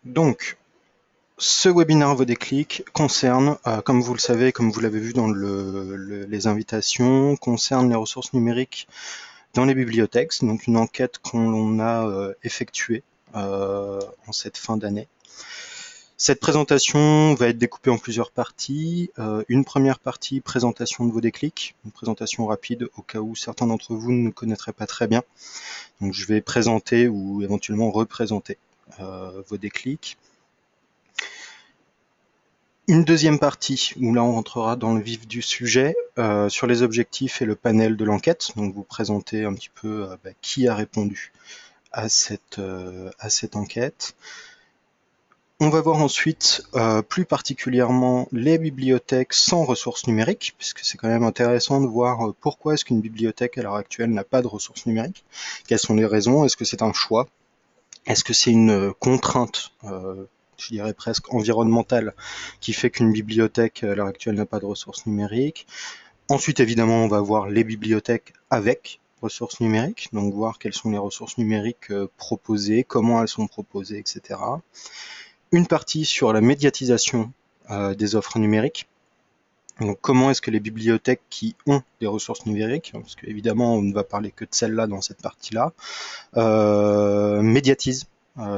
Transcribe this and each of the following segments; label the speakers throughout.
Speaker 1: Donc, ce webinaire Vos déclics concerne, comme vous le savez, comme vous l'avez vu dans les invitations, concerne les ressources numériques dans les bibliothèques. C'est donc une enquête qu'on a effectuée en cette fin d'année. Cette présentation va être découpée en plusieurs parties. Une première partie, présentation de vos déclics, une présentation rapide au cas où certains d'entre vous ne connaîtraient pas très bien. Donc je vais présenter ou éventuellement représenter vos déclics. Une deuxième partie où là on rentrera dans le vif du sujet sur les objectifs et le panel de l'enquête. Donc vous présentez un petit peu qui a répondu à cette enquête. On va voir ensuite plus particulièrement les bibliothèques sans ressources numériques, puisque c'est quand même intéressant de voir pourquoi est-ce qu'une bibliothèque à l'heure actuelle n'a pas de ressources numériques. Quelles sont les raisons? Est-ce que c'est un choix? Est-ce que c'est une contrainte, je dirais presque environnementale, qui fait qu'une bibliothèque à l'heure actuelle n'a pas de ressources numériques? Ensuite, évidemment, on va voir les bibliothèques avec ressources numériques, donc voir quelles sont les ressources numériques proposées, comment elles sont proposées, etc. Une partie sur la médiatisation des offres numériques. Donc, comment est-ce que les bibliothèques qui ont des ressources numériques, parce qu'évidemment on ne va parler que de celles-là dans cette partie-là, médiatisent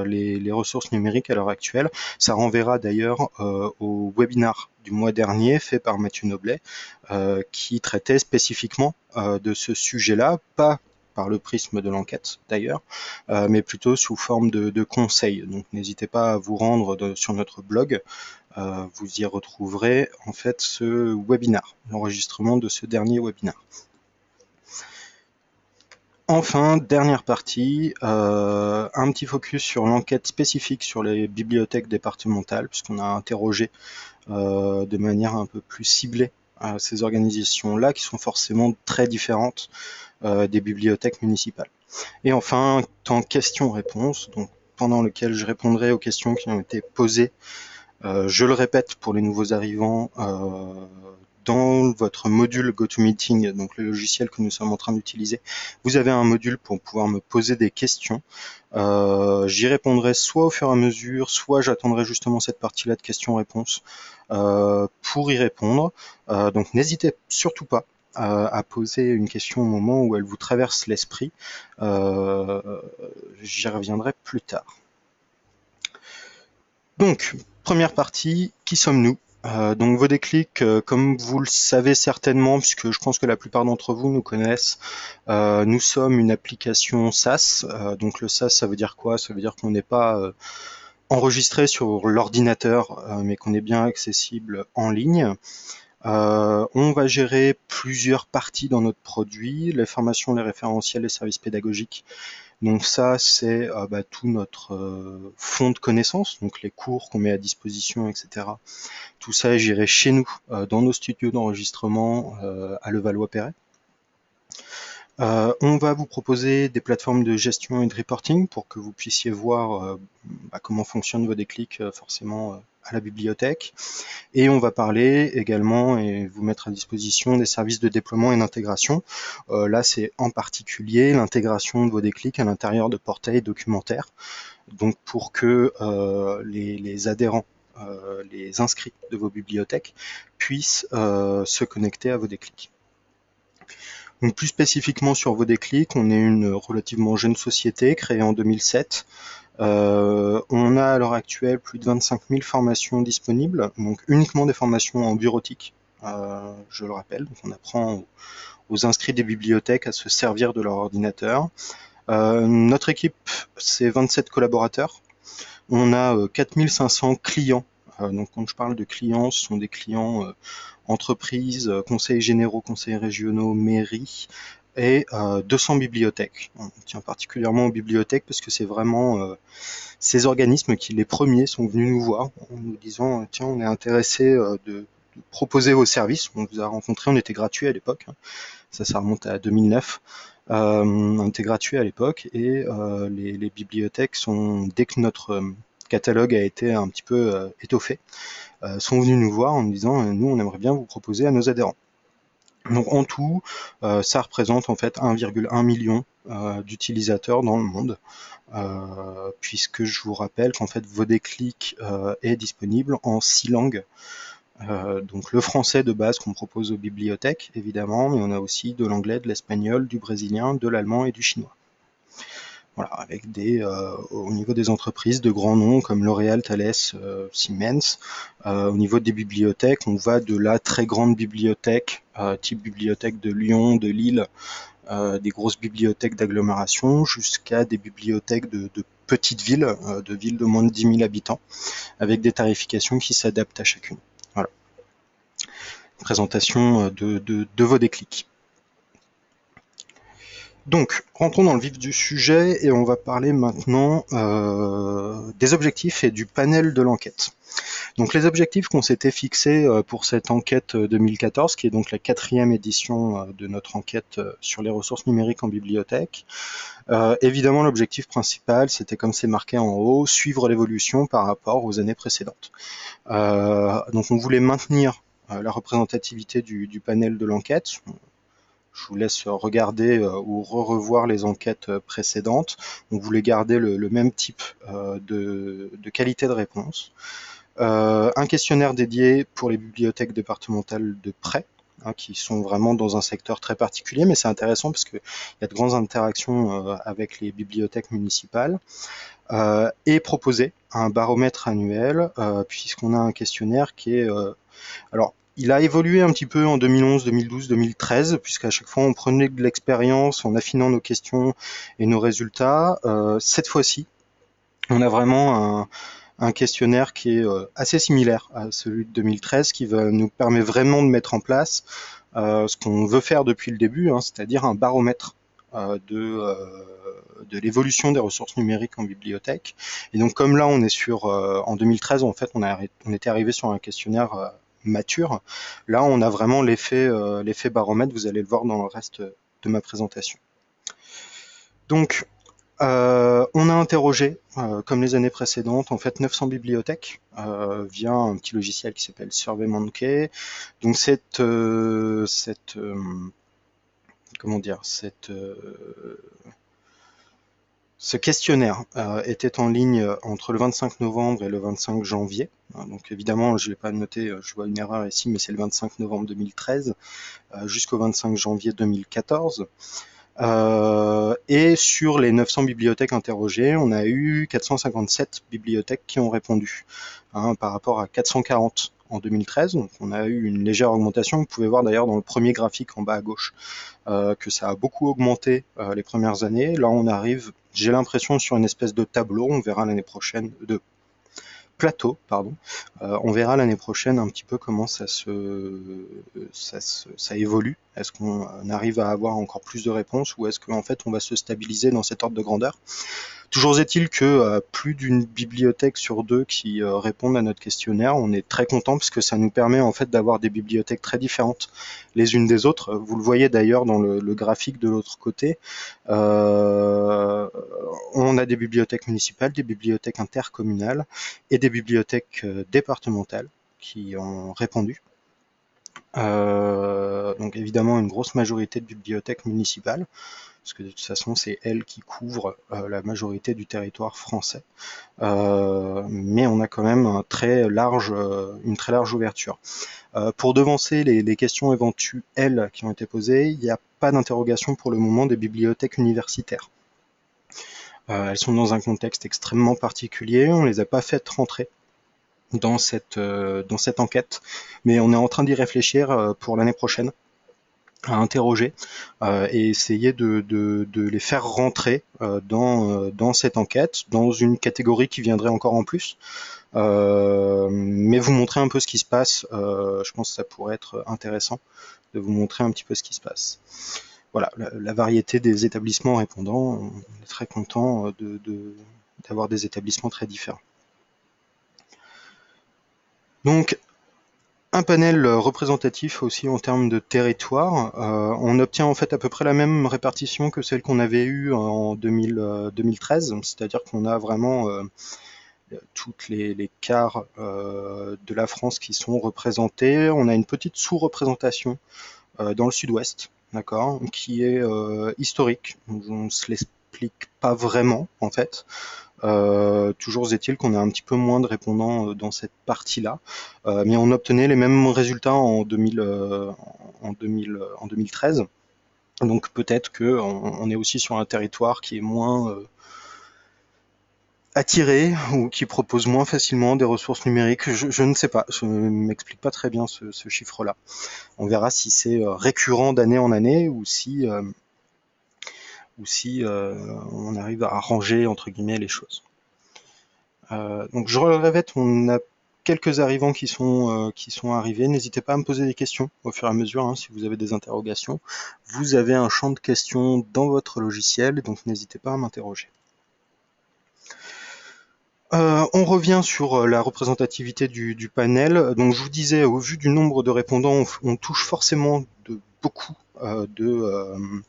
Speaker 1: les ressources numériques à l'heure actuelle. Ça renverra d'ailleurs au webinar du mois dernier fait par Mathieu Noblet, qui traitait spécifiquement de ce sujet-là, pas par le prisme de l'enquête d'ailleurs, mais plutôt sous forme de conseils. Donc n'hésitez pas à vous rendre sur notre blog, vous y retrouverez en fait ce webinar, l'enregistrement de ce dernier webinar. Enfin, dernière partie, un petit focus sur l'enquête spécifique sur les bibliothèques départementales, puisqu'on a interrogé de manière un peu plus ciblée ces organisations-là, qui sont forcément très différentes des bibliothèques municipales. Et enfin, temps questions-réponses, donc pendant lequel je répondrai aux questions qui ont été posées. Je le répète pour les nouveaux arrivants, dans votre module GoToMeeting, donc le logiciel que nous sommes en train d'utiliser, vous avez un module pour pouvoir me poser des questions. J'y répondrai soit au fur et à mesure, soit j'attendrai justement cette partie-là de questions-réponses pour y répondre. Donc n'hésitez surtout pas à poser une question au moment où elle vous traverse l'esprit. J'y reviendrai plus tard. Donc, première partie, qui sommes-nous? Donc vos déclics, comme vous le savez certainement, puisque je pense que la plupart d'entre vous nous connaissent, nous sommes une application SaaS. Donc le SaaS, ça veut dire quoi? Ça veut dire qu'on n'est pas enregistré sur l'ordinateur, mais qu'on est bien accessible en ligne. On va gérer plusieurs parties dans notre produit, les formations, les référentiels, les services pédagogiques. Donc ça, c'est tout notre fonds de connaissances, donc les cours qu'on met à disposition, etc. Tout ça, j'irai chez nous, dans nos studios d'enregistrement à Levallois-Perret. On va vous proposer des plateformes de gestion et de reporting pour que vous puissiez voir comment fonctionnent vos déclics forcément à la bibliothèque. Et on va parler également et vous mettre à disposition des services de déploiement et d'intégration. Là, c'est en particulier l'intégration de vos déclics à l'intérieur de portails documentaires. Donc pour que les adhérents, les inscrits de vos bibliothèques puissent se connecter à vos déclics. Donc plus spécifiquement sur vos déclics, on est une relativement jeune société créée en 2007. On a à l'heure actuelle plus de 25 000 formations disponibles, donc uniquement des formations en bureautique, je le rappelle. Donc on apprend aux inscrits des bibliothèques à se servir de leur ordinateur. Notre équipe, c'est 27 collaborateurs. On a 4500 clients. Donc quand je parle de clients, ce sont des clients entreprises, conseils généraux, conseils régionaux, mairies, et 200 bibliothèques. On tient particulièrement aux bibliothèques parce que c'est vraiment ces organismes qui, les premiers, sont venus nous voir en nous disant tiens, on est intéressé de proposer vos services. On vous a rencontré, on était gratuit à l'époque, hein. Ça remonte à 2009. On était gratuit à l'époque et les bibliothèques sont, dès que notre catalogue a été un petit peu étoffé, sont venus nous voir en nous disant nous, on aimerait bien vous proposer à nos adhérents. Donc en tout, ça représente en fait 1,1 million d'utilisateurs dans le monde, puisque je vous rappelle qu'en fait Vodéclic est disponible en 6 langues. Donc le français de base qu'on propose aux bibliothèques, évidemment, mais on a aussi de l'anglais, de l'espagnol, du brésilien, de l'allemand et du chinois. Voilà, avec au niveau des entreprises, de grands noms comme L'Oréal, Thales, Siemens. Au niveau des bibliothèques, on va de la très grande bibliothèque, type bibliothèque de Lyon, de Lille, des grosses bibliothèques d'agglomération, jusqu'à des bibliothèques de petites villes, de villes de moins de 10 000 habitants, avec des tarifications qui s'adaptent à chacune. Voilà. Présentation de vos déclics. Donc, rentrons dans le vif du sujet et on va parler maintenant des objectifs et du panel de l'enquête. Donc, les objectifs qu'on s'était fixés pour cette enquête 2014, qui est donc la 4e édition de notre enquête sur les ressources numériques en bibliothèque. Évidemment, l'objectif principal, c'était, comme c'est marqué en haut, suivre l'évolution par rapport aux années précédentes. Donc, on voulait maintenir la représentativité du panel de l'enquête. Je vous laisse regarder ou revoir les enquêtes précédentes. On voulait garder le même type de qualité de réponse. Un questionnaire dédié pour les bibliothèques départementales de prêt, qui sont vraiment dans un secteur très particulier, mais c'est intéressant parce qu'il y a de grandes interactions avec les bibliothèques municipales. Et proposer un baromètre annuel, puisqu'on a un questionnaire qui est... alors, il a évolué un petit peu en 2011, 2012, 2013, puisqu'à chaque fois on prenait de l'expérience en affinant nos questions et nos résultats. Cette fois-ci, on a vraiment un questionnaire qui est assez similaire à celui de 2013, qui nous permet vraiment de mettre en place ce qu'on veut faire depuis le début, c'est-à-dire un baromètre de l'évolution des ressources numériques en bibliothèque. Et donc comme là on est en 2013 en fait on était arrivé sur un questionnaire mature. Là, on a vraiment l'effet baromètre, vous allez le voir dans le reste de ma présentation. Donc, on a interrogé, comme les années précédentes, en fait 900 bibliothèques via un petit logiciel qui s'appelle SurveyMonkey. Donc comment dire, ce questionnaire était en ligne entre le 25 novembre et le 25 janvier. Donc évidemment, je ne l'ai pas noté, je vois une erreur ici, mais c'est le 25 novembre 2013 jusqu'au 25 janvier 2014. Et sur les 900 bibliothèques interrogées, on a eu 457 bibliothèques qui ont répondu, par rapport à 440 en 2013. Donc on a eu une légère augmentation. Vous pouvez voir d'ailleurs dans le premier graphique en bas à gauche que ça a beaucoup augmenté les premières années. Là, on arrive, j'ai l'impression, sur une espèce de tableau. On verra l'année prochaine, de plateau, pardon. On verra l'année prochaine un petit peu comment ça évolue. Est-ce qu'on arrive à avoir encore plus de réponses ou est-ce qu'en fait on va se stabiliser dans cet ordre de grandeur? Toujours est-il que plus d'une bibliothèque sur deux qui répondent à notre questionnaire, on est très content parce que ça nous permet en fait d'avoir des bibliothèques très différentes les unes des autres. Vous le voyez d'ailleurs dans le graphique de l'autre côté. On a des bibliothèques municipales, des bibliothèques intercommunales et des bibliothèques départementales qui ont répondu. Donc évidemment une grosse majorité de bibliothèques municipales, parce que de toute façon c'est elles qui couvrent la majorité du territoire français. Mais on a quand même une très large ouverture. Pour devancer les questions éventuelles qui ont été posées, il n'y a pas d'interrogation pour le moment des bibliothèques universitaires. Elles sont dans un contexte extrêmement particulier, on ne les a pas faites rentrer dans cette enquête, mais on est en train d'y réfléchir pour l'année prochaine, à interroger et essayer de les faire rentrer dans cette enquête, dans une catégorie qui viendrait encore en plus, mais vous montrer un peu ce qui se passe. Je pense que ça pourrait être intéressant de vous montrer un petit peu ce qui se passe. Voilà, la variété des établissements répondants, on est très content d'avoir des établissements très différents. Donc, un panel représentatif aussi en termes de territoire. On obtient en fait à peu près la même répartition que celle qu'on avait eue en 2013, c'est-à-dire qu'on a vraiment toutes les quarts de la France qui sont représentés. On a une petite sous-représentation dans le sud-ouest, d'accord, qui est historique. On se l'explique pas vraiment, en fait. Toujours est-il qu'on a un petit peu moins de répondants dans cette partie-là, mais on obtenait les mêmes résultats en 2013. Donc peut-être que on est aussi sur un territoire qui est moins attiré ou qui propose moins facilement des ressources numériques. Je ne sais pas, je ne m'explique pas très bien ce chiffre-là. On verra si c'est récurrent d'année en année ou si on arrive à arranger entre guillemets les choses. Donc je le répète, on a quelques arrivants qui sont arrivés. N'hésitez pas à me poser des questions au fur et à mesure, hein, si vous avez des interrogations. Vous avez un champ de questions dans votre logiciel, donc n'hésitez pas à m'interroger. On revient sur la représentativité du panel. Donc je vous disais, au vu du nombre de répondants, on touche forcément beaucoup de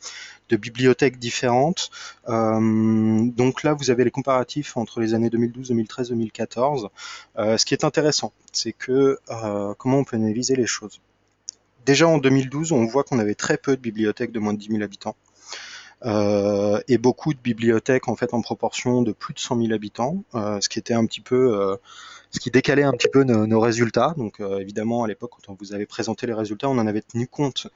Speaker 1: bibliothèques différentes. Donc là, vous avez les comparatifs entre les années 2012, 2013, 2014. Ce qui est intéressant, c'est que comment on peut analyser les choses. Déjà en 2012, on voit qu'on avait très peu de bibliothèques de moins de 10 000 habitants. Et beaucoup de bibliothèques en fait en proportion de plus de 100 000 habitants, ce qui était un petit peu, ce qui décalait un petit peu nos résultats. Donc évidemment à l'époque quand on vous avait présenté les résultats, on en avait tenu compte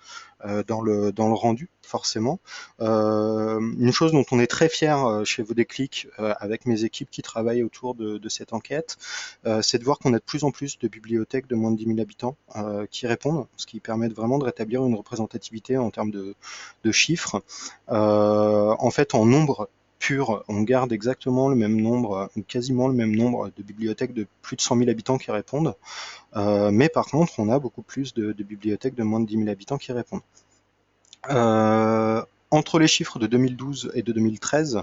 Speaker 1: dans le rendu forcément. Une chose dont on est très fier chez Vodéclic avec mes équipes qui travaillent autour de cette enquête, c'est de voir qu'on a de plus en plus de bibliothèques de moins de 10 000 habitants qui répondent, ce qui permet vraiment de rétablir une représentativité en termes de chiffres. En fait, en nombre pur, on garde exactement le même nombre, ou quasiment le même nombre de bibliothèques de plus de 100 000 habitants qui répondent. Mais par contre, on a beaucoup plus de bibliothèques de moins de 10 000 habitants qui répondent. Entre les chiffres de 2012 et de 2013,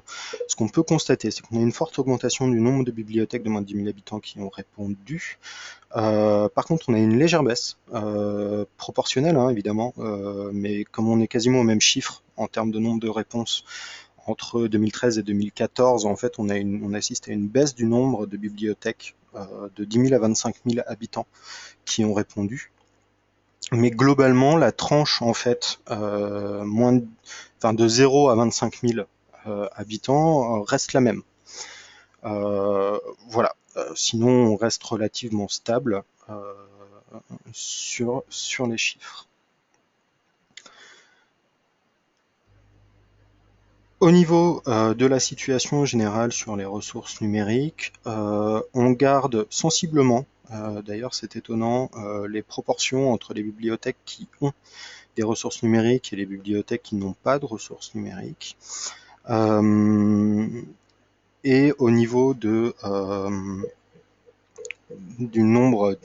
Speaker 1: ce qu'on peut constater, c'est qu'on a une forte augmentation du nombre de bibliothèques de moins de 10 000 habitants qui ont répondu. Par contre, on a une légère baisse, proportionnelle hein, évidemment, mais comme on est quasiment au même chiffre en termes de nombre de réponses entre 2013 et 2014, en fait, on assiste à une baisse du nombre de bibliothèques de 10 000 à 25 000 habitants qui ont répondu. Mais globalement, la tranche en fait, de 0 à 25 000 habitants reste la même. Voilà. Sinon, on reste relativement stable sur les chiffres. Au niveau de la situation générale sur les ressources numériques, on garde sensiblement, d'ailleurs c'est étonnant, les proportions entre les bibliothèques qui ont des ressources numériques et les bibliothèques qui n'ont pas de ressources numériques. Et au niveau du nombre,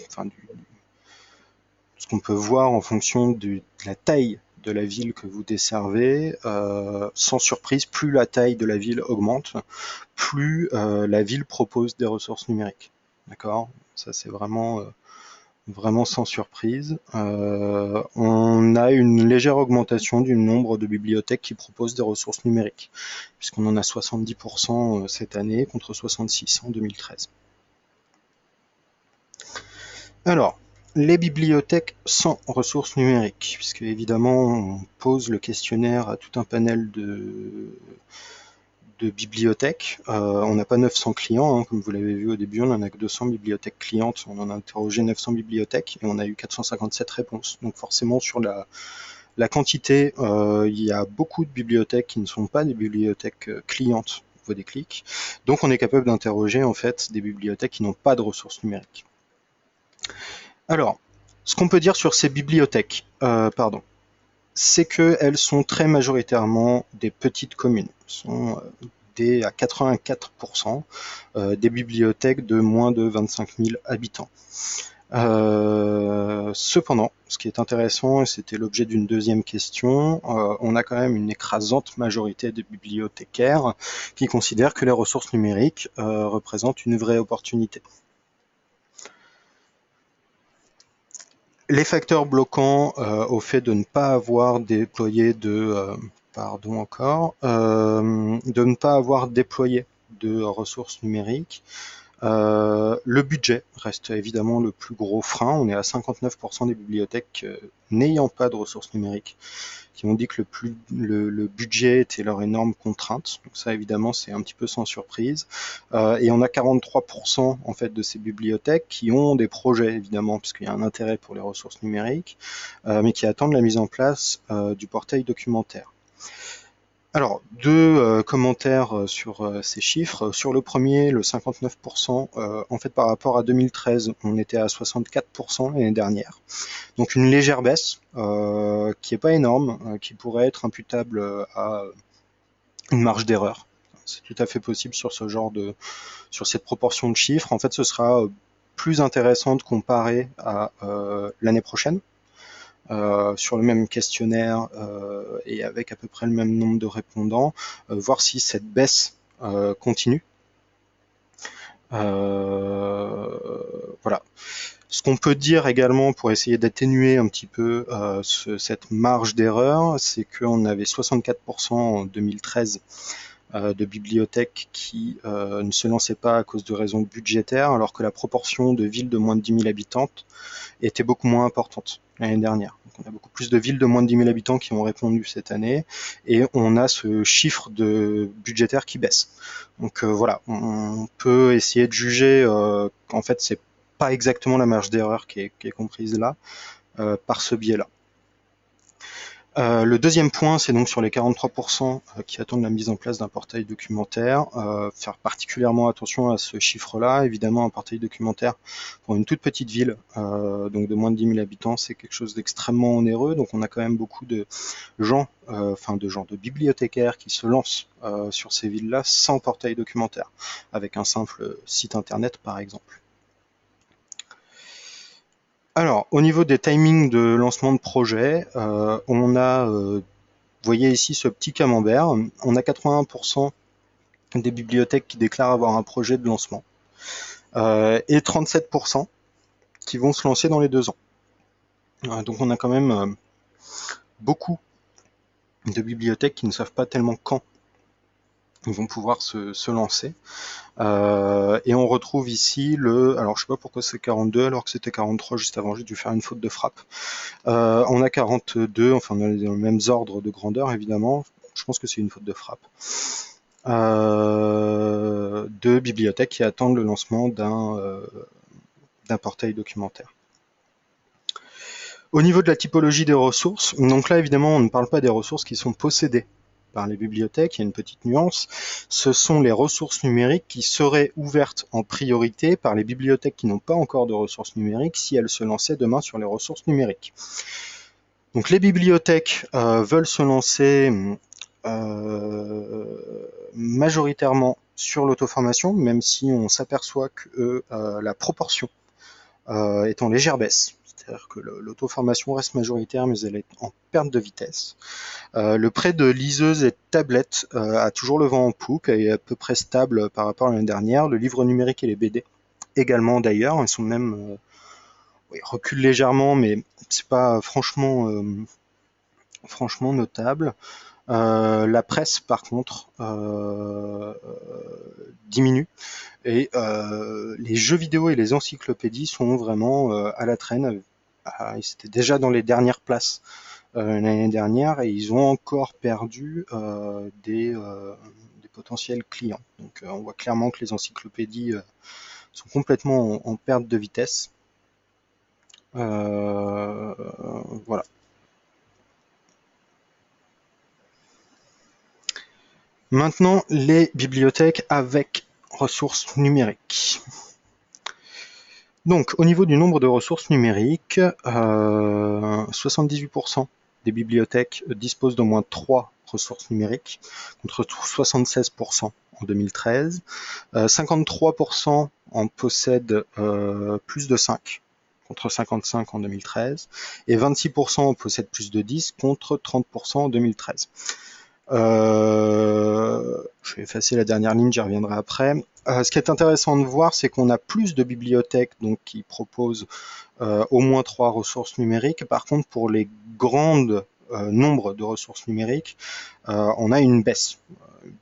Speaker 1: ce qu'on peut voir en fonction de la taille de la ville que vous desservez, sans surprise, plus la taille de la ville augmente, plus la ville propose des ressources numériques. D'accord ? Ça c'est vraiment sans surprise. On a une légère augmentation du nombre de bibliothèques qui proposent des ressources numériques, puisqu'on en a 70% cette année contre 66% en 2013. Alors, les bibliothèques sans ressources numériques, puisque évidemment on pose le questionnaire à tout un panel de bibliothèques. On n'a pas 900 clients, hein, comme vous l'avez vu au début, on n'en a que 200 bibliothèques clientes, on en a interrogé 900 bibliothèques et on a eu 457 réponses. Donc forcément sur la quantité, il y a beaucoup de bibliothèques qui ne sont pas des bibliothèques clientes Vodéclic. Donc on est capable d'interroger en fait des bibliothèques qui n'ont pas de ressources numériques. Alors, ce qu'on peut dire sur ces bibliothèques, c'est qu'elles sont très majoritairement des petites communes. Sont à 84% des bibliothèques de moins de 25 000 habitants. Cependant, ce qui est intéressant, et c'était l'objet d'une deuxième question, on a quand même une écrasante majorité des bibliothécaires qui considèrent que les ressources numériques représentent une vraie opportunité. Les facteurs bloquants au fait de ne pas avoir déployé de ne pas avoir déployé de ressources numériques, Le budget reste évidemment le plus gros frein. On est à 59% des bibliothèques n'ayant pas de ressources numériques, qui ont dit que le budget était leur énorme contrainte. Donc ça, évidemment, c'est un petit peu sans surprise. Et on a 43% en fait de ces bibliothèques qui ont des projets, évidemment, puisqu'il y a un intérêt pour les ressources numériques, mais qui attendent la mise en place du portail documentaire. Alors, deux commentaires sur ces chiffres. Sur le premier, le 59%, en fait, par rapport à 2013, on était à 64% l'année dernière. Donc une légère baisse, qui n'est pas énorme, qui pourrait être imputable à une marge d'erreur. C'est tout à fait possible sur sur cette proportion de chiffres. En fait, ce sera plus intéressant de comparer à l'année prochaine. Sur le même questionnaire et avec à peu près le même nombre de répondants, voir si cette baisse continue. Voilà. Ce qu'on peut dire également pour essayer d'atténuer un petit peu cette marge d'erreur, c'est qu'on avait 64% en 2013 de bibliothèques qui ne se lançaient pas à cause de raisons budgétaires, alors que la proportion de villes de moins de 10 000 habitants était beaucoup moins importante l'année dernière. Donc on a beaucoup plus de villes de moins de 10 000 habitants qui ont répondu cette année, et on a ce chiffre de budgétaire qui baisse. Donc voilà, on peut essayer de juger qu'en fait c'est pas exactement la marge d'erreur qui est comprise là, par ce biais-là. Le deuxième point, c'est donc sur les 43% qui attendent la mise en place d'un portail documentaire. Faire particulièrement attention à ce chiffre-là. Évidemment, un portail documentaire pour une toute petite ville, donc de moins de 10 000 habitants, c'est quelque chose d'extrêmement onéreux. Donc on a quand même beaucoup de gens, de bibliothécaires qui se lancent sur ces villes-là sans portail documentaire, avec un simple site internet par exemple. Alors, au niveau des timings de lancement de projet, on a, vous voyez ici ce petit camembert, on a 81% des bibliothèques qui déclarent avoir un projet de lancement et 37% qui vont se lancer dans les 2 ans. Donc on a quand même beaucoup de bibliothèques qui ne savent pas tellement quand ils vont pouvoir se lancer. Et on retrouve ici alors je sais pas pourquoi c'est 42 alors que c'était 43 juste avant, j'ai dû faire une faute de frappe. On a 42, enfin on a les mêmes ordres de grandeur évidemment, je pense que c'est une faute de frappe. De bibliothèques qui attendent le lancement d'un portail documentaire. Au niveau de la typologie des ressources, donc là évidemment on ne parle pas des ressources qui sont possédées par les bibliothèques, il y a une petite nuance, ce sont les ressources numériques qui seraient ouvertes en priorité par les bibliothèques qui n'ont pas encore de ressources numériques si elles se lançaient demain sur les ressources numériques. Donc les bibliothèques veulent se lancer majoritairement sur l'auto-formation, même si on s'aperçoit que la proportion est en légère baisse. C'est-à-dire que l'auto-formation reste majoritaire, mais elle est en perte de vitesse. Le prêt de liseuses et de tablettes a toujours le vent en poupe et est à peu près stable par rapport à l'année dernière. Le livre numérique et les BD également d'ailleurs, ils sont même reculent légèrement, mais c'est pas franchement notable. La presse, par contre, diminue et les jeux vidéo et les encyclopédies sont vraiment à la traîne. Ils étaient déjà dans les dernières places l'année dernière et ils ont encore perdu des potentiels clients. Donc on voit clairement que les encyclopédies sont complètement en perte de vitesse. Voilà. Maintenant, les bibliothèques avec ressources numériques. Donc, au niveau du nombre de ressources numériques, 78% des bibliothèques disposent d'au moins 3 ressources numériques, contre 76% en 2013. 53% en possèdent plus de 5, contre 55 en 2013. Et 26% en possèdent plus de 10, contre 30% en 2013. Je vais effacer la dernière ligne, j'y reviendrai après. Ce qui est intéressant de voir, c'est qu'on a plus de bibliothèques donc, qui proposent au moins 3 ressources numériques. Par contre, pour les grandes nombres de ressources numériques, on a une baisse.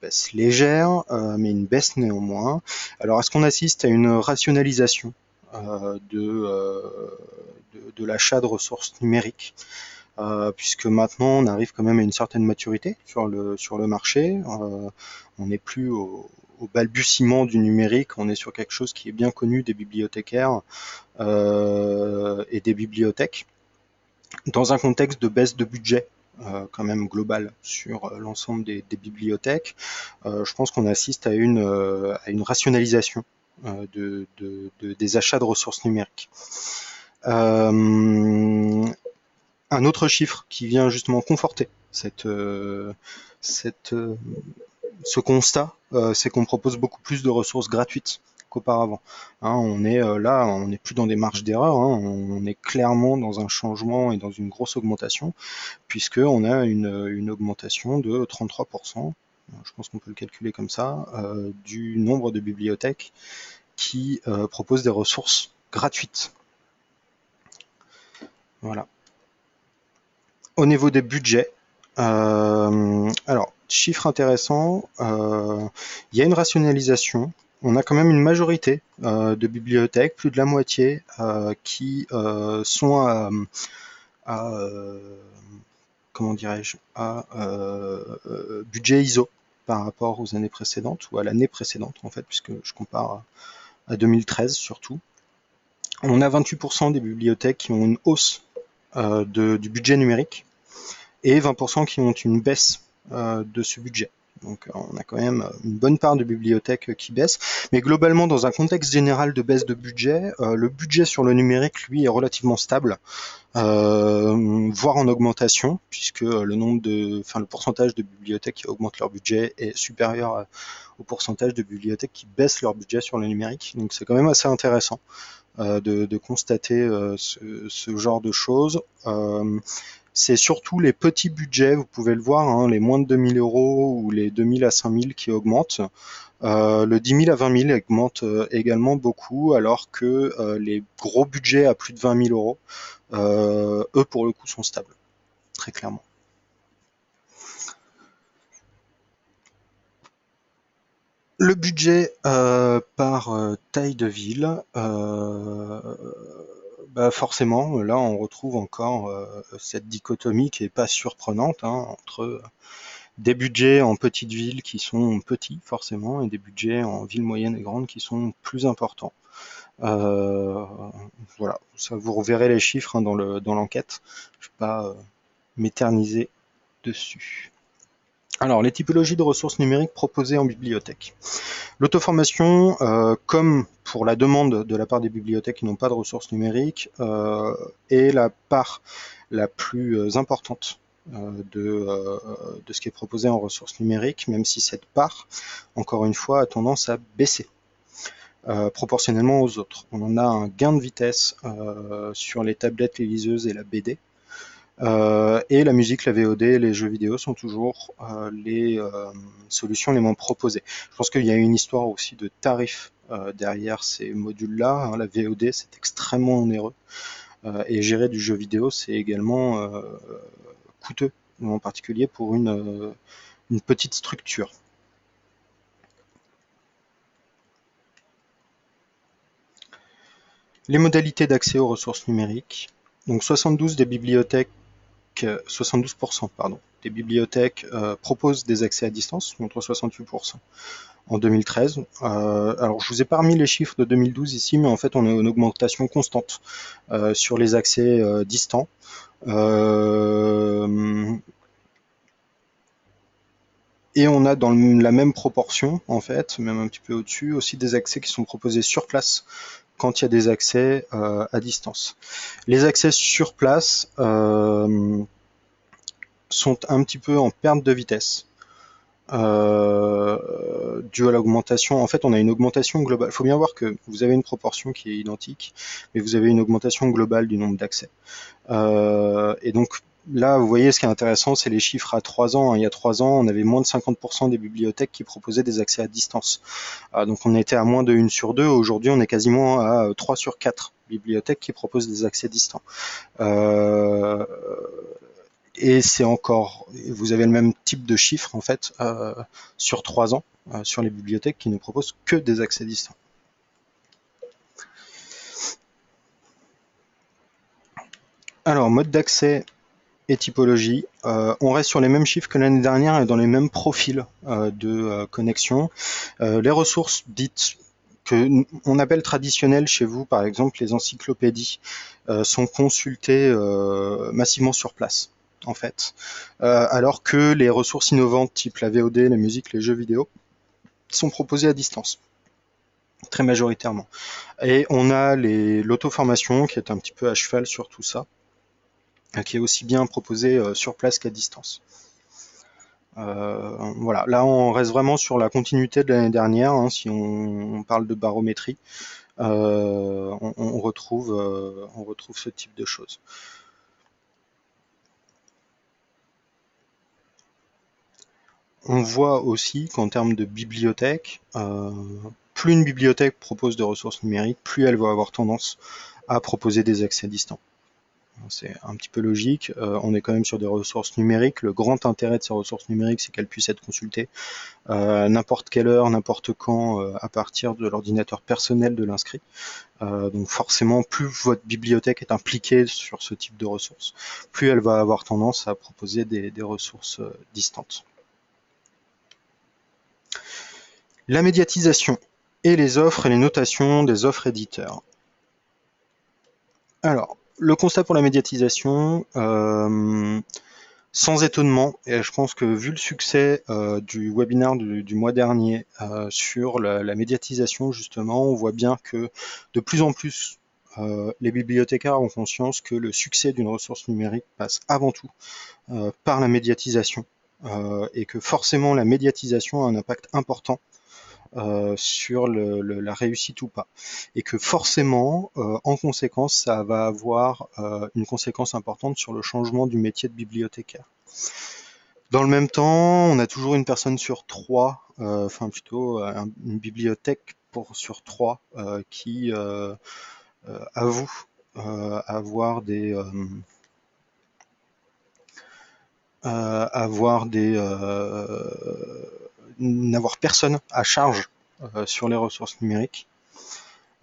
Speaker 1: baisse légère, mais une baisse néanmoins. Alors, est-ce qu'on assiste à une rationalisation de l'achat de ressources numériques, puisque maintenant on arrive quand même à une certaine maturité sur le marché. On n'est plus au balbutiement du numérique, on est sur quelque chose qui est bien connu des bibliothécaires et des bibliothèques, dans un contexte de baisse de budget quand même global sur l'ensemble des bibliothèques. Je pense qu'on assiste à une rationalisation des achats de ressources numériques. Un autre chiffre qui vient justement conforter ce constat, c'est qu'on propose beaucoup plus de ressources gratuites qu'auparavant. On est là, on n'est plus dans des marges d'erreur, on est clairement dans un changement et dans une grosse augmentation, puisqu'on a une augmentation de 33%, je pense qu'on peut le calculer comme ça, du nombre de bibliothèques qui proposent des ressources gratuites. Voilà. Au niveau des budgets, alors, chiffre intéressant, il y a une rationalisation. On a quand même une majorité de bibliothèques, plus de la moitié, qui sont comment dirais-je, à budget ISO par rapport aux années précédentes, ou à l'année précédente en fait, puisque je compare à 2013 surtout. On a 28% des bibliothèques qui ont une hausse du budget numérique, et 20% qui ont une baisse de ce budget. Donc on a quand même une bonne part de bibliothèques qui baissent, mais globalement dans un contexte général de baisse de budget, le budget sur le numérique lui est relativement stable, voire en augmentation, puisque le pourcentage de bibliothèques qui augmentent leur budget est supérieur au pourcentage de bibliothèques qui baissent leur budget sur le numérique. Donc c'est quand même assez intéressant de constater ce genre de choses. C'est surtout les petits budgets, vous pouvez le voir, les moins de 2000 € ou les 2000 à 5000 qui augmentent. Le 10 000 à 20 000 augmente également beaucoup, alors que les gros budgets à plus de 20 000 €, eux pour le coup sont stables, très clairement. Le budget par taille de ville, forcément, là on retrouve encore cette dichotomie qui est pas surprenante entre des budgets en petites villes qui sont petits forcément et des budgets en villes moyennes et grandes qui sont plus importants. Voilà, ça vous reverrez les chiffres dans l'enquête. Je ne vais pas m'éterniser dessus. Alors, les typologies de ressources numériques proposées en bibliothèque. L'auto-formation, comme pour la demande de la part des bibliothèques qui n'ont pas de ressources numériques, est la part la plus importante de ce qui est proposé en ressources numériques, même si cette part, encore une fois, a tendance à baisser proportionnellement aux autres. On en a un gain de vitesse sur les tablettes, les liseuses et la BD. Et la musique, la VOD et les jeux vidéo sont toujours les solutions les moins proposées. Je pense qu'il y a une histoire aussi de tarifs derrière ces modules-là. La VOD, c'est extrêmement onéreux. Et gérer du jeu vidéo, c'est également coûteux, en particulier pour une petite structure. Les modalités d'accès aux ressources numériques. Donc 72% des bibliothèques proposent des accès à distance, contre 68% en 2013. Alors je vous ai pas remis les chiffres de 2012 ici, mais en fait on a une augmentation constante sur les accès distants. Et on a dans la même proportion, en fait, même un petit peu au-dessus, aussi des accès qui sont proposés sur place quand il y a des accès à distance. Les accès sur place sont un petit peu en perte de vitesse dû à l'augmentation. En fait, on a une augmentation globale. Il faut bien voir que vous avez une proportion qui est identique, mais vous avez une augmentation globale du nombre d'accès. Et donc, là, vous voyez, ce qui est intéressant, c'est les chiffres à 3 ans. Il y a 3 ans, on avait moins de 50% des bibliothèques qui proposaient des accès à distance. Donc, on était à moins de 1 sur 2. Aujourd'hui, on est quasiment à 3 sur 4 bibliothèques qui proposent des accès distants. Et c'est encore, vous avez le même type de chiffre en fait sur 3 ans sur les bibliothèques qui ne proposent que des accès distants. Alors, mode d'accès et typologie, on reste sur les mêmes chiffres que l'année dernière et dans les mêmes profils de connexion. Les ressources dites que on appelle traditionnelles chez vous, par exemple les encyclopédies, sont consultées massivement sur place, en fait. Alors que les ressources innovantes type la VOD, la musique, les jeux vidéo sont proposées à distance, très majoritairement. Et on a l'auto-formation qui est un petit peu à cheval sur tout ça, qui est aussi bien proposée sur place qu'à distance. Voilà, là on reste vraiment sur la continuité de l'année dernière, hein, si on parle de barométrie, on retrouve ce type de choses. On voit aussi qu'en termes de bibliothèque, plus une bibliothèque propose de ressources numériques, plus elle va avoir tendance à proposer des accès distants. C'est un petit peu logique, on est quand même sur des ressources numériques. Le grand intérêt de ces ressources numériques, c'est qu'elles puissent être consultées n'importe quelle heure, n'importe quand, à partir de l'ordinateur personnel de l'inscrit. Donc forcément, plus votre bibliothèque est impliquée sur ce type de ressources, plus elle va avoir tendance à proposer des ressources distantes. La médiatisation et les offres et les notations des offres éditeurs. Alors, le constat pour la médiatisation, sans étonnement, et je pense que vu le succès du webinaire du mois dernier sur la médiatisation, justement, on voit bien que de plus en plus, les bibliothécaires ont conscience que le succès d'une ressource numérique passe avant tout par la médiatisation, et que forcément la médiatisation a un impact important sur la réussite ou pas. Et que forcément, en conséquence, ça va avoir une conséquence importante sur le changement du métier de bibliothécaire. Dans le même temps, on a toujours une personne sur 3, enfin plutôt une bibliothèque sur 3 qui avoue avoir n'avoir personne à charge sur les ressources numériques.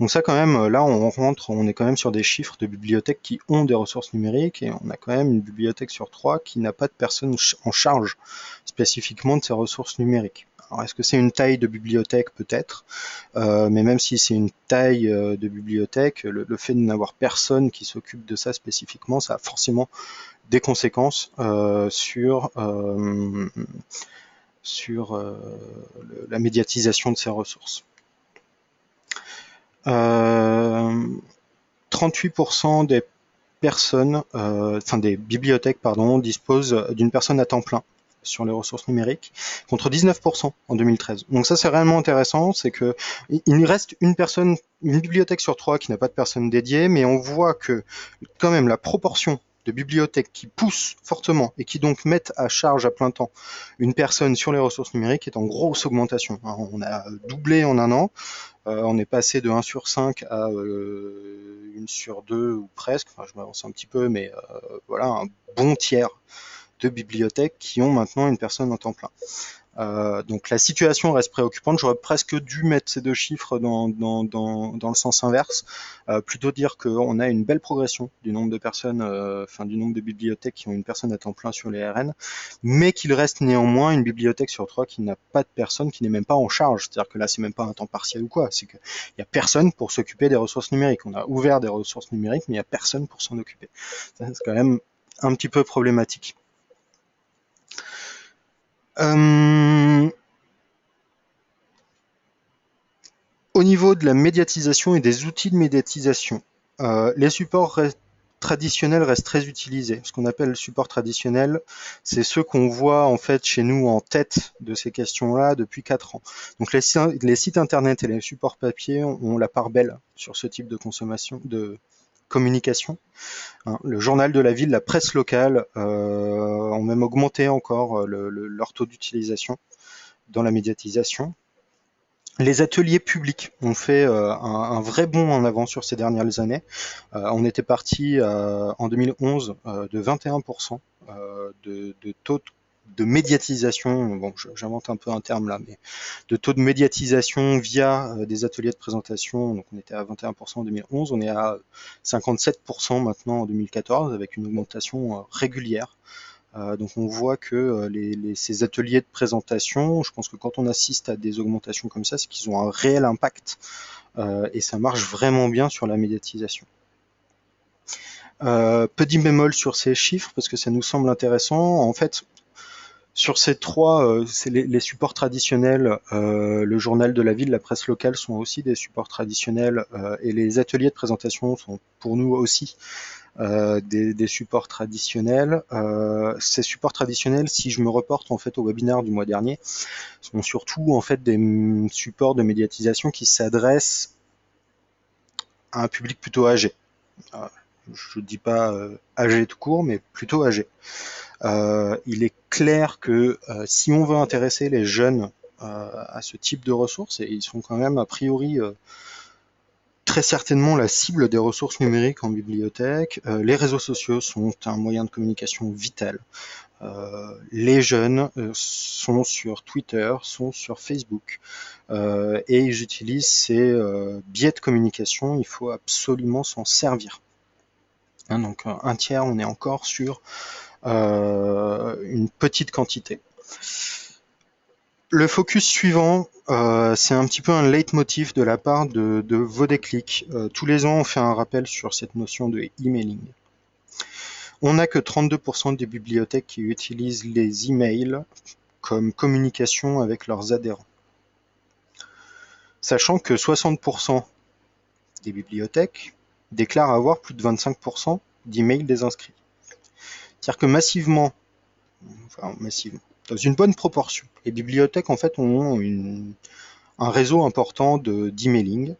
Speaker 1: Donc ça quand même, là on est quand même sur des chiffres de bibliothèques qui ont des ressources numériques et on a quand même une bibliothèque sur 3 qui n'a pas de personne en charge spécifiquement de ces ressources numériques. Alors est-ce que c'est une taille de bibliothèque? Peut-être, mais même si c'est une taille de bibliothèque, le fait de n'avoir personne qui s'occupe de ça spécifiquement, ça a forcément des conséquences sur la médiatisation de ces ressources. 38% des personnes, des bibliothèques, pardon, disposent d'une personne à temps plein sur les ressources numériques, contre 19% en 2013. Donc ça, c'est réellement intéressant, c'est que il reste une bibliothèque sur 3 qui n'a pas de personne dédiée, mais on voit que quand même la proportion de bibliothèques qui poussent fortement et qui donc mettent à charge à plein temps une personne sur les ressources numériques est en grosse augmentation. On a doublé en un an. On est passé de 1 sur 5 à 1 sur 2 ou presque, enfin je m'avance un petit peu, mais voilà, un bon tiers de bibliothèques qui ont maintenant une personne en temps plein. Donc la situation reste préoccupante. J'aurais presque dû mettre ces deux chiffres dans le sens inverse, plutôt dire qu'on a une belle progression du nombre de personnes, du nombre de bibliothèques qui ont une personne à temps plein sur les RN, mais qu'il reste néanmoins une bibliothèque sur 3 qui n'a pas de personne, qui n'est même pas en charge. C'est-à-dire que là, c'est même pas un temps partiel ou quoi. C'est qu'il y a personne pour s'occuper des ressources numériques. On a ouvert des ressources numériques, mais il y a personne pour s'en occuper. Ça, c'est quand même un petit peu problématique. Au niveau de la médiatisation et des outils de médiatisation, les supports traditionnels restent très utilisés. Ce qu'on appelle le support traditionnel, c'est ceux qu'on voit en fait chez nous en tête de ces questions-là depuis 4 ans. Donc les sites internet et les supports papier ont la part belle sur ce type de consommation, de communication. Le journal de la ville, la presse locale ont même augmenté encore leur taux d'utilisation dans la médiatisation. Les ateliers publics ont fait un vrai bond en avant sur ces dernières années. On était parti en 2011 de 21% de taux de médiatisation, bon, j'invente un peu un terme là, mais de taux de médiatisation via des ateliers de présentation. Donc on était à 21% en 2011, on est à 57% maintenant en 2014 avec une augmentation régulière. Donc on voit que ces ateliers de présentation, je pense que quand on assiste à des augmentations comme ça, c'est qu'ils ont un réel impact et ça marche vraiment bien sur la médiatisation. Petit bémol sur ces chiffres parce que ça nous semble intéressant. En fait, sur ces trois, c'est les supports traditionnels, le journal de la ville, la presse locale sont aussi des supports traditionnels et les ateliers de présentation sont pour nous aussi des supports traditionnels. Ces supports traditionnels, si je me reporte en fait au webinaire du mois dernier, sont surtout en fait des supports de médiatisation qui s'adressent à un public plutôt âgé. Je ne dis pas âgé tout court, mais plutôt âgé. Il est clair que si on veut intéresser les jeunes à ce type de ressources, et ils sont quand même a priori très certainement la cible des ressources numériques en bibliothèque, les réseaux sociaux sont un moyen de communication vital. Les jeunes sont sur Twitter, sont sur Facebook, et ils utilisent ces biais de communication, il faut absolument s'en servir. Hein, donc un tiers, on est encore sur une petite quantité. Le focus suivant, c'est un petit peu un leitmotiv de la part de Vodéclic. Tous les ans, on fait un rappel sur cette notion de emailing. On n'a que 32% des bibliothèques qui utilisent les emails comme communication avec leurs adhérents. Sachant que 60% des bibliothèques déclarent avoir plus de 25% d'emails des inscrits. C'est-à-dire que massivement, dans une bonne proportion, les bibliothèques en fait ont un réseau important d'emailing.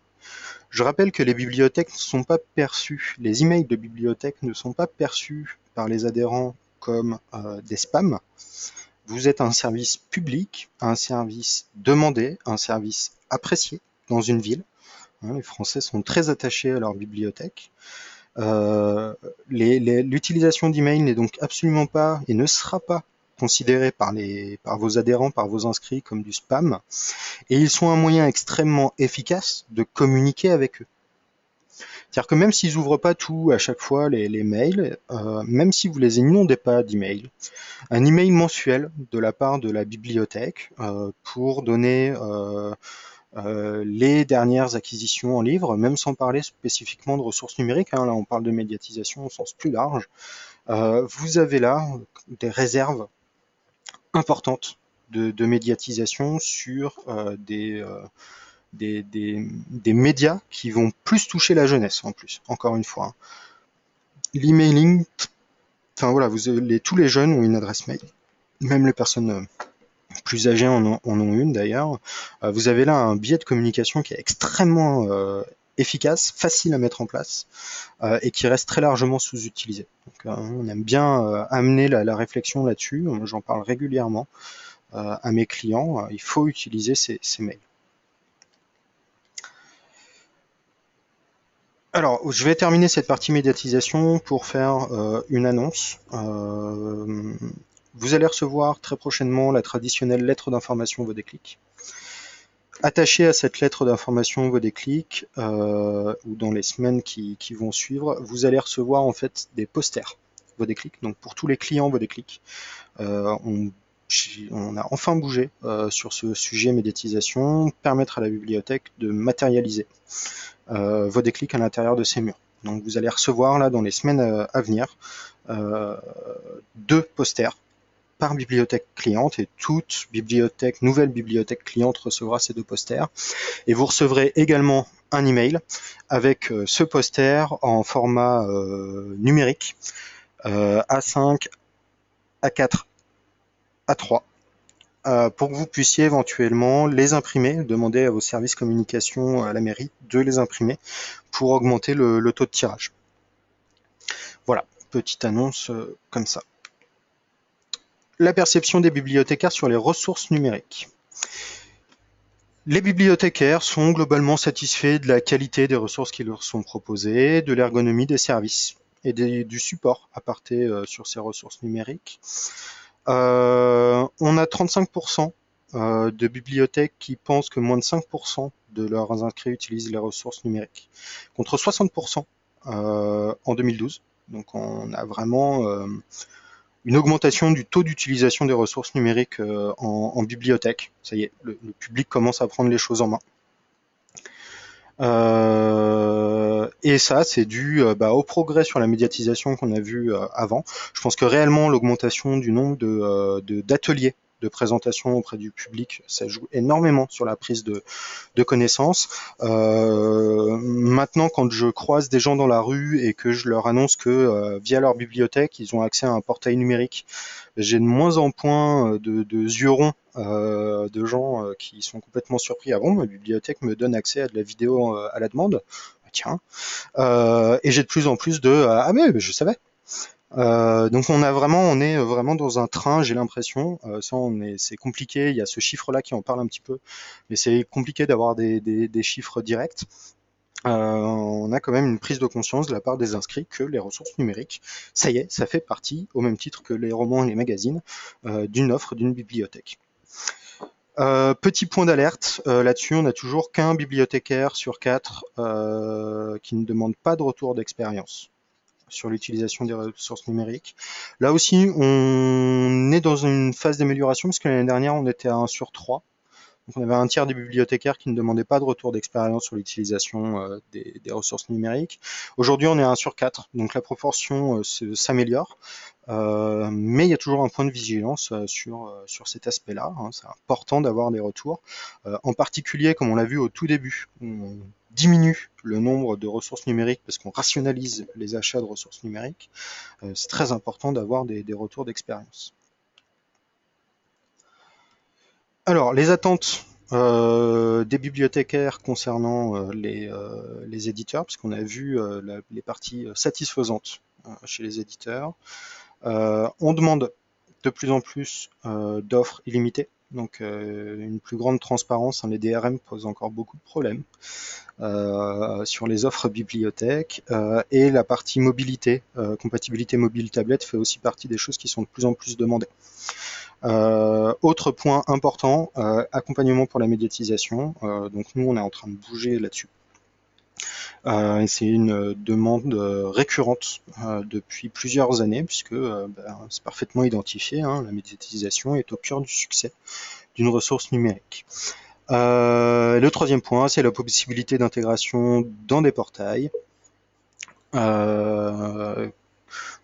Speaker 1: Je rappelle que les bibliothèques ne sont pas perçues, les emails de bibliothèques ne sont pas perçus par les adhérents comme des spams. Vous êtes un service public, un service demandé, un service apprécié dans une ville. Les Français sont très attachés à leur bibliothèque. L'utilisation d'email n'est donc absolument pas et ne sera pas considérée par vos adhérents, par vos inscrits comme du spam. Et ils sont un moyen extrêmement efficace de communiquer avec eux. C'est-à-dire que même s'ils n'ouvrent pas tout à chaque fois les mails, même si vous les inondez pas d'emails, un email mensuel de la part de la bibliothèque pour donner les dernières acquisitions en livres, même sans parler spécifiquement de ressources numériques, hein, là on parle de médiatisation au sens plus large, vous avez là des réserves importantes de médiatisation sur des médias qui vont plus toucher la jeunesse en plus, encore une fois. L'emailing, enfin voilà, tous les jeunes ont une adresse mail, même les personnes plus âgées en ont une d'ailleurs. Vous avez là un biais de communication qui est extrêmement efficace, facile à mettre en place et qui reste très largement sous-utilisé. Donc, on aime bien amener la réflexion là-dessus, j'en parle régulièrement à mes clients, il faut utiliser ces mails. Alors, je vais terminer cette partie médiatisation pour faire une annonce. Vous allez recevoir très prochainement la traditionnelle lettre d'information Vodéclic. Attaché à cette lettre d'information Vodéclic, ou dans les semaines qui vont suivre, vous allez recevoir en fait des posters Vodéclic. Donc pour tous les clients Vodéclic, on a enfin bougé sur ce sujet médiatisation, permettre à la bibliothèque de matérialiser Vodéclic à l'intérieur de ces murs. Donc vous allez recevoir là dans les semaines à venir 2 posters par bibliothèque cliente et toute nouvelle bibliothèque cliente recevra ces 2 posters. Et vous recevrez également un email avec ce poster en format numérique A5, A4, A3 pour que vous puissiez éventuellement les imprimer, demander à vos services communication à la mairie de les imprimer pour augmenter le taux de tirage. Voilà, petite annonce comme ça. La perception des bibliothécaires sur les ressources numériques. Les bibliothécaires sont globalement satisfaits de la qualité des ressources qui leur sont proposées, de l'ergonomie des services et du support apporté sur ces ressources numériques. On a 35% de bibliothèques qui pensent que moins de 5% de leurs inscrits utilisent les ressources numériques, contre 60% en 2012. Donc on a vraiment une augmentation du taux d'utilisation des ressources numériques en bibliothèque. Ça y est, le public commence à prendre les choses en main. Et ça, c'est dû au progrès sur la médiatisation qu'on a vu avant. Je pense que réellement, l'augmentation du nombre d'ateliers de présentation auprès du public, ça joue énormément sur la prise de connaissances. Maintenant, quand je croise des gens dans la rue et que je leur annonce que via leur bibliothèque, ils ont accès à un portail numérique, j'ai de moins en moins de yeux ronds de gens qui sont complètement surpris. Ah bon, ma bibliothèque me donne accès à de la vidéo à la demande. Tiens. Et j'ai de plus en plus de ah mais je savais. Donc on est vraiment dans un train, j'ai l'impression. C'est compliqué. Il y a ce chiffre-là qui en parle un petit peu, mais c'est compliqué d'avoir des chiffres directs. On a quand même une prise de conscience de la part des inscrits que les ressources numériques, ça y est, ça fait partie, au même titre que les romans et les magazines, d'une offre d'une bibliothèque. Petit point d'alerte, là-dessus, on n'a toujours qu'un bibliothécaire sur 4 qui ne demande pas de retour d'expérience sur l'utilisation des ressources numériques. Là aussi, on est dans une phase d'amélioration, parce que l'année dernière, on était à 1 sur 3. Donc on avait un tiers des bibliothécaires qui ne demandaient pas de retour d'expérience sur l'utilisation des ressources numériques. Aujourd'hui, on est à 1 sur 4, donc la proportion s'améliore. Mais il y a toujours un point de vigilance sur cet aspect-là. Hein. C'est important d'avoir des retours. En particulier, comme on l'a vu au tout début, on diminue le nombre de ressources numériques parce qu'on rationalise les achats de ressources numériques. C'est très important d'avoir des retours d'expérience. Alors, les attentes des bibliothécaires concernant les éditeurs, puisqu'on a vu les parties satisfaisantes chez les éditeurs. On demande de plus en plus d'offres illimitées, donc une plus grande transparence. Les DRM posent encore beaucoup de problèmes sur les offres bibliothèques, et la partie mobilité, compatibilité mobile-tablette fait aussi partie des choses qui sont de plus en plus demandées. Autre point important, accompagnement pour la médiatisation. Donc nous, on est en train de bouger là-dessus. C'est une demande récurrente depuis plusieurs années, puisque c'est parfaitement identifié, hein, la médiatisation est au cœur du succès d'une ressource numérique. Le troisième point, c'est la possibilité d'intégration dans des portails.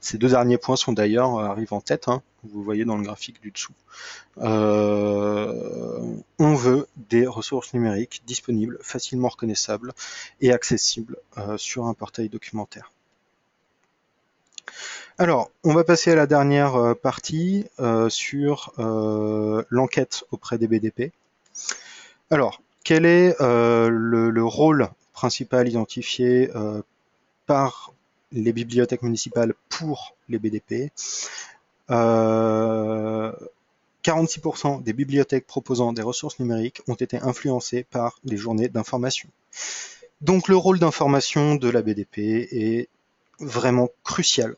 Speaker 1: Ces deux derniers points sont d'ailleurs arrivent en tête, hein, vous voyez dans le graphique du dessous. On veut des ressources numériques disponibles, facilement reconnaissables et accessibles sur un portail documentaire. Alors, on va passer à la dernière partie sur l'enquête auprès des BDP. Alors, quel est le rôle principal identifié par les bibliothèques municipales pour les BDP? 46% des bibliothèques proposant des ressources numériques ont été influencées par les journées d'information. Donc le rôle d'information de la BDP est vraiment crucial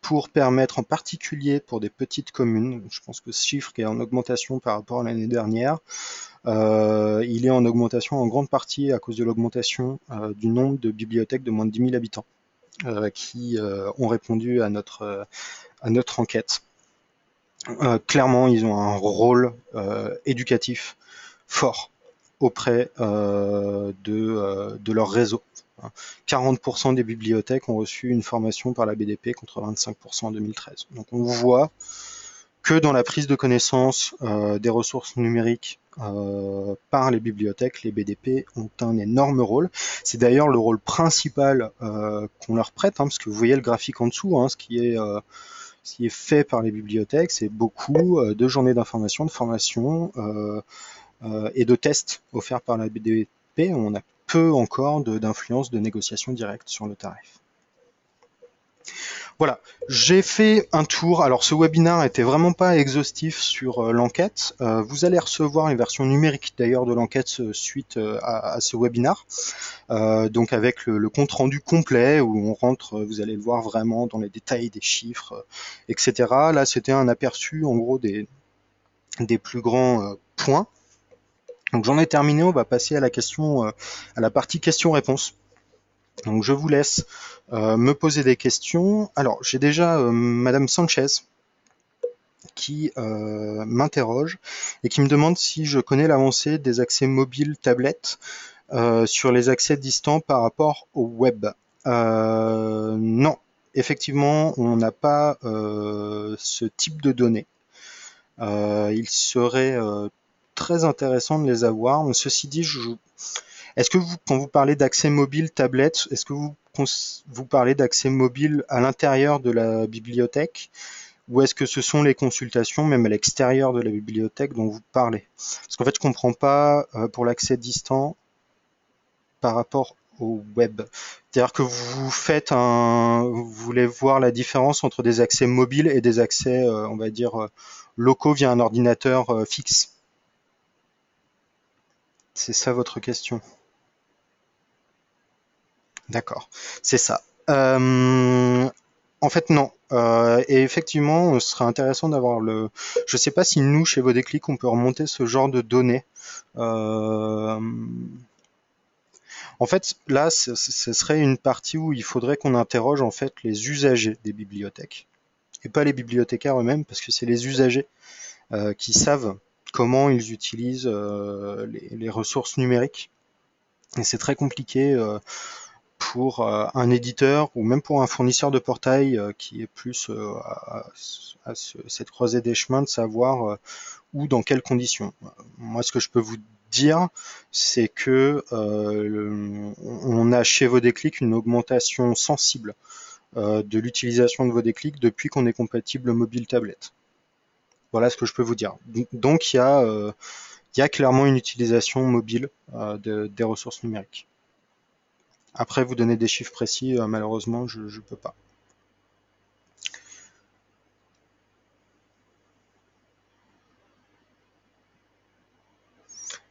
Speaker 1: pour permettre, en particulier pour des petites communes, je pense que ce chiffre est en augmentation par rapport à l'année dernière, il est en augmentation en grande partie à cause de l'augmentation du nombre de bibliothèques de moins de 10 000 habitants qui ont répondu à notre enquête. Clairement, ils ont un rôle éducatif fort auprès de leur réseau. 40% des bibliothèques ont reçu une formation par la BDP contre 25% en 2013. Donc on voit que dans la prise de connaissance des ressources numériques par les bibliothèques, les BDP ont un énorme rôle. C'est d'ailleurs le rôle principal qu'on leur prête, hein, parce que vous voyez le graphique en dessous, hein, ce qui est fait par les bibliothèques, c'est beaucoup de journées d'information, de formation et de tests offerts par la BDP. On a peu encore d'influence de négociation directe sur le tarif. Voilà, j'ai fait un tour. Alors ce webinaire était vraiment pas exhaustif sur l'enquête. Vous allez recevoir une version numérique d'ailleurs de l'enquête suite à ce webinaire. Donc avec le compte rendu complet où on rentre, vous allez le voir vraiment dans les détails des chiffres, etc. Là c'était un aperçu en gros des plus grands points. Donc j'en ai terminé, on va passer à la question, à la partie questions-réponses. Donc je vous laisse me poser des questions. Alors j'ai déjà Madame Sanchez qui m'interroge et qui me demande si je connais l'avancée des accès mobiles tablettes sur les accès distants par rapport au web. Non, effectivement, on n'a pas ce type de données. Il serait très intéressant de les avoir. Mais ceci dit, est-ce que vous, quand vous parlez d'accès mobile tablette, est-ce que vous parlez d'accès mobile à l'intérieur de la bibliothèque ou est-ce que ce sont les consultations, même à l'extérieur de la bibliothèque, dont vous parlez? Parce qu'en fait, je comprends pas pour l'accès distant par rapport au web. C'est-à-dire que vous voulez voir la différence entre des accès mobiles et des accès, on va dire, locaux via un ordinateur fixe. C'est ça votre question? D'accord, c'est ça. En fait, non. Et effectivement, ce serait intéressant d'avoir le. Je ne sais pas si nous, chez Vodéclic, on peut remonter ce genre de données. Euh, En fait, là, ce serait une partie où il faudrait qu'on interroge en fait les usagers des bibliothèques et pas les bibliothécaires eux-mêmes, parce que c'est les usagers qui savent comment ils utilisent les ressources numériques. Et c'est très compliqué pour un éditeur ou même pour un fournisseur de portail qui est plus cette croisée des chemins de savoir ou dans quelles conditions. Moi, ce que je peux vous dire, c'est que on a chez Vodéclic une augmentation sensible de l'utilisation de Vodéclic depuis qu'on est compatible mobile tablette. Voilà ce que je peux vous dire. Donc il y a clairement une utilisation mobile des ressources numériques. Après, vous donner des chiffres précis, malheureusement, je ne peux pas.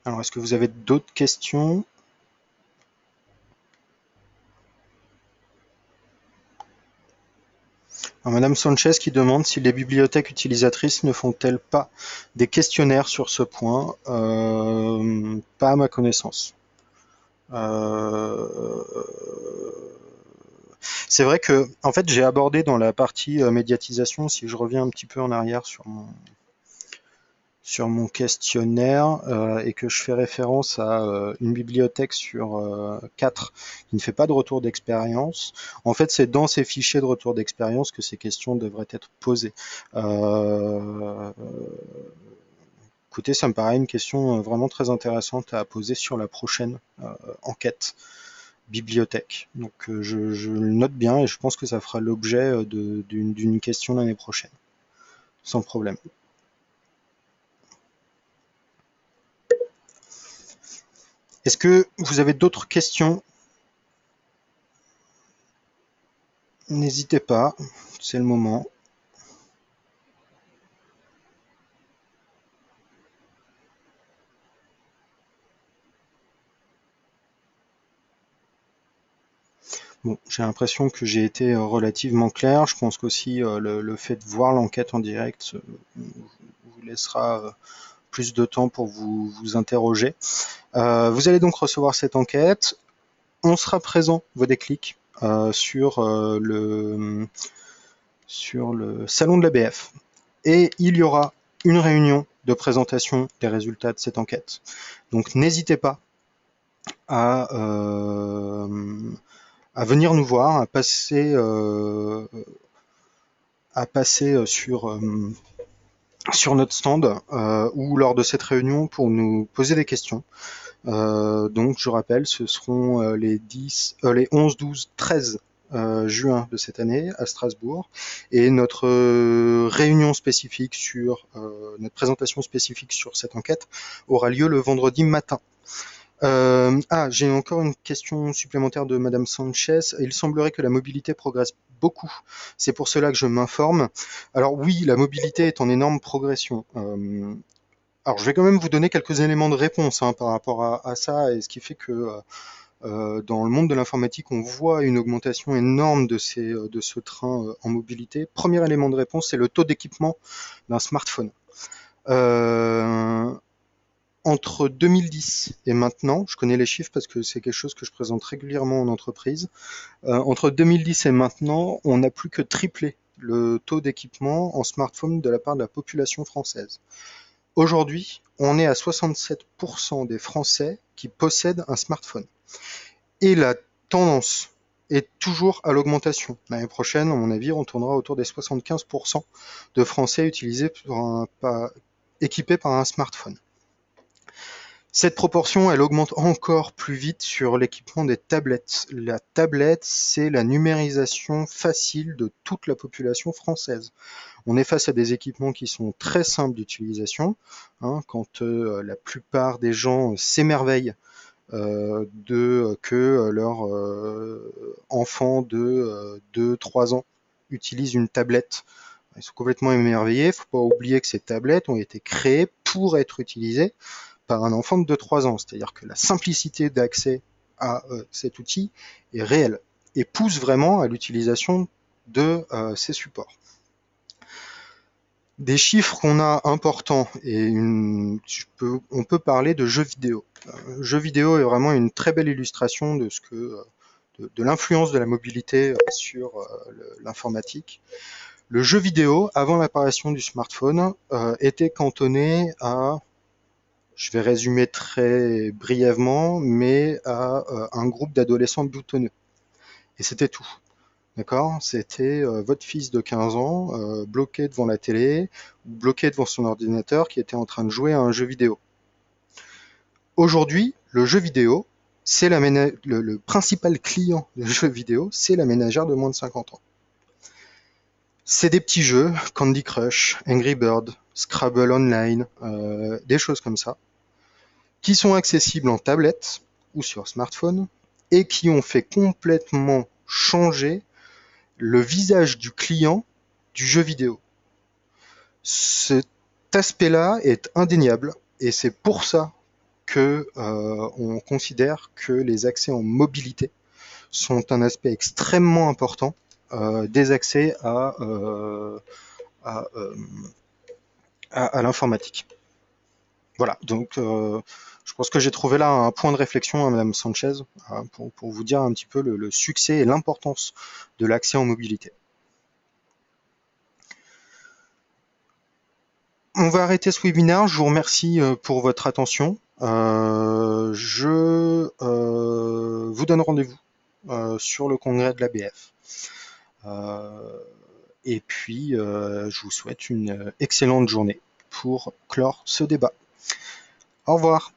Speaker 1: Alors, est-ce que vous avez d'autres questions? Alors, Madame Sanchez qui demande si les bibliothèques utilisatrices ne font-elles pas des questionnaires sur ce point. Pas à ma connaissance. Euh, C'est vrai que, en fait, j'ai abordé dans la partie médiatisation, si je reviens un petit peu en arrière sur mon questionnaire et que je fais référence à une bibliothèque sur 4 qui ne fait pas de retour d'expérience, en fait c'est dans ces fichiers de retour d'expérience que ces questions devraient être posées. Écoutez, ça me paraît une question vraiment très intéressante à poser sur la prochaine enquête bibliothèque. Donc je le note bien et je pense que ça fera l'objet d'une question l'année prochaine, sans problème. Est-ce que vous avez d'autres questions? N'hésitez pas, c'est le moment. Bon, j'ai l'impression que j'ai été relativement clair. Je pense qu'aussi le fait de voir l'enquête en direct vous laissera plus de temps pour vous interroger. Vous allez donc recevoir cette enquête. On sera présent, vos déclics, sur le salon de l'ABF. Et il y aura une réunion de présentation des résultats de cette enquête. Donc n'hésitez pas à venir nous voir, à passer sur notre stand ou lors de cette réunion pour nous poser des questions. Donc je rappelle, ce seront les 11, 12, 13 juin de cette année à Strasbourg et notre réunion spécifique sur notre présentation spécifique sur cette enquête aura lieu le vendredi matin. J'ai encore une question supplémentaire de Madame Sanchez. Il semblerait que la mobilité progresse beaucoup. C'est pour cela que je m'informe. Alors oui, la mobilité est en énorme progression. Alors je vais quand même vous donner quelques éléments de réponse hein, par rapport à ça, et ce qui fait que dans le monde de l'informatique, on voit une augmentation énorme de ce train en mobilité. Premier élément de réponse, c'est le taux d'équipement d'un smartphone. Euh, Entre 2010 et maintenant, je connais les chiffres parce que c'est quelque chose que je présente régulièrement en entreprise, entre 2010 et maintenant, on n'a plus que triplé le taux d'équipement en smartphone de la part de la population française. Aujourd'hui, on est à 67% des Français qui possèdent un smartphone. Et la tendance est toujours à l'augmentation. L'année prochaine, à mon avis, on tournera autour des 75% de Français équipés par un smartphone. Cette proportion, elle augmente encore plus vite sur l'équipement des tablettes. La tablette, c'est la numérisation facile de toute la population française. On est face à des équipements qui sont très simples d'utilisation, hein, quand la plupart des gens s'émerveillent que leur enfant de 2-3 ans utilise une tablette. Ils sont complètement émerveillés. Il ne faut pas oublier que ces tablettes ont été créées pour être utilisées par un enfant de 2-3 ans. C'est-à-dire que la simplicité d'accès à cet outil est réelle et pousse vraiment à l'utilisation de ces supports. Des chiffres qu'on a importants, et on peut parler de jeux vidéo. Jeux vidéo est vraiment une très belle illustration de l'influence de la mobilité sur l'informatique. Le jeu vidéo, avant l'apparition du smartphone, était cantonné à, je vais résumer très brièvement, mais à un groupe d'adolescents boutonneux. Et c'était tout. D'accord? C'était votre fils de 15 ans bloqué devant la télé ou bloqué devant son ordinateur qui était en train de jouer à un jeu vidéo. Aujourd'hui, le jeu vidéo, c'est le principal client de jeux vidéo, c'est la ménagère de moins de 50 ans. C'est des petits jeux, Candy Crush, Angry Bird, Scrabble Online, des choses comme ça, qui sont accessibles en tablette ou sur smartphone et qui ont fait complètement changer le visage du client du jeu vidéo. Cet aspect-là est indéniable et c'est pour ça que on considère que les accès en mobilité sont un aspect extrêmement important des accès à, euh, à l'informatique. Voilà, donc je pense que j'ai trouvé là un point de réflexion à Madame Sanchez pour vous dire un petit peu le succès et l'importance de l'accès en mobilité. On va arrêter ce webinaire. Je vous remercie pour votre attention. Je vous donne rendez-vous sur le congrès de l'ABF. Et puis, je vous souhaite une excellente journée pour clore ce débat. Au revoir.